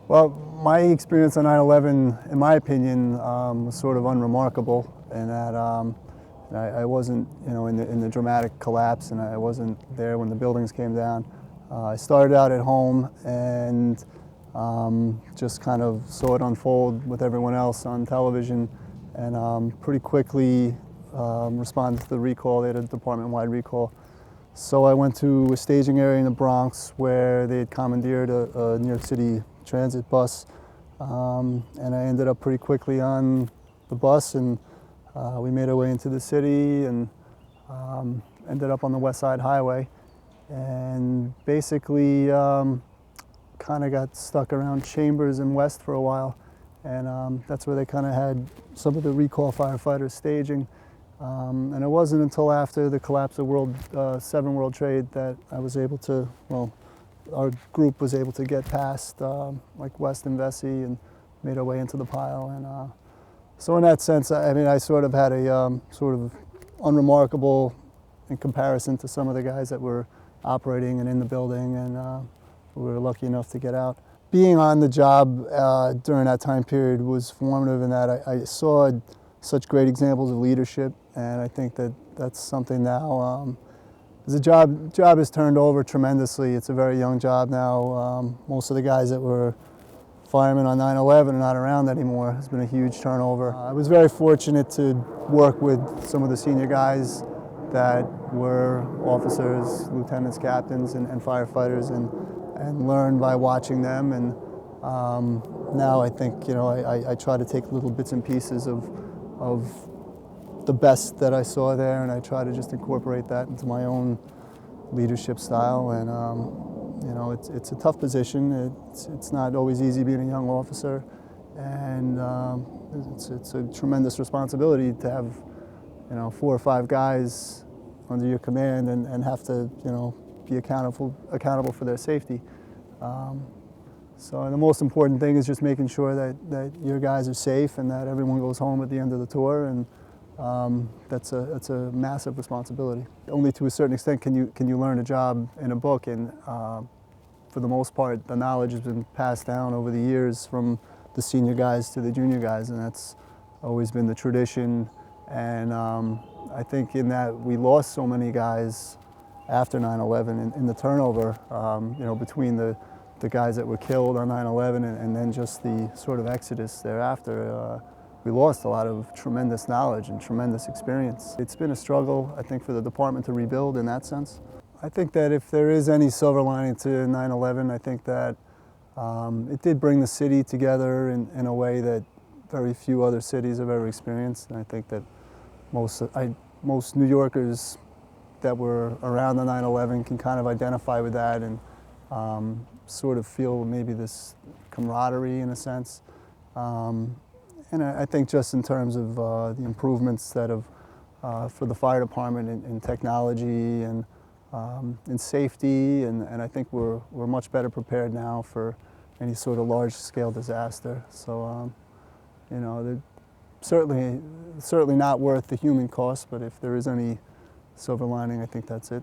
Well, my experience on 9/11, in my opinion, was sort of unremarkable in that I wasn't, in the dramatic collapse, and I wasn't there when the buildings came down. I started out at home and just kind of saw it unfold with everyone else on television, and pretty quickly responded to the recall. They had a department-wide recall. So I went to a staging area in the Bronx where they had commandeered a New York City transit bus, and I ended up pretty quickly on the bus, and we made our way into the city and ended up on the West Side Highway, and basically kind of got stuck around Chambers and West for a while, and that's where they kind of had some of the recall firefighters staging. And it wasn't until after the collapse of World Trade that I was able to, well, our group was able to get past like West and Vesey and made our way into the pile. And so in that sense, I mean, I sort of had a sort of unremarkable in comparison to some of the guys that were operating and in the building, and we were lucky enough to get out. Being on the job during that time period was formative in that I saw such great examples of leadership, and I think that that's something now. The job has turned over tremendously. It's a very young job now. Most of the guys that were firemen on 9/11 are not around anymore. There's been a huge turnover. I was very fortunate to work with some of the senior guys that were officers, lieutenants, captains, and firefighters, and learn by watching them. And now I think I try to take little bits and pieces of the best that I saw there, and I try to just incorporate that into my own leadership style. And it's a tough position. It's not always easy being a young officer, and it's a tremendous responsibility to have 4 or 5 guys under your command and have to be accountable for their safety. So the most important thing is just making sure that your guys are safe and that everyone goes home at the end of the tour, and that's a massive responsibility. Only to a certain extent can you learn a job in a book, and for the most part the knowledge has been passed down over the years from the senior guys to the junior guys, and that's always been the tradition. And I think in that we lost so many guys after 9/11 in the turnover, between the guys that were killed on 9/11 and then just the sort of exodus thereafter. We lost a lot of tremendous knowledge and tremendous experience. It's been a struggle, I think, for the department to rebuild in that sense. I think that if there is any silver lining to 9/11, I think that it did bring the city together in a way that very few other cities have ever experienced. And I think that most New Yorkers that were around the 9/11 can kind of identify with that and sort of feel maybe this camaraderie in a sense. And I think just in terms of the improvements that have for the fire department in technology and in safety, and I think we're much better prepared now for any sort of large-scale disaster. So they're certainly not worth the human cost, but if there is any silver lining, I think that's it.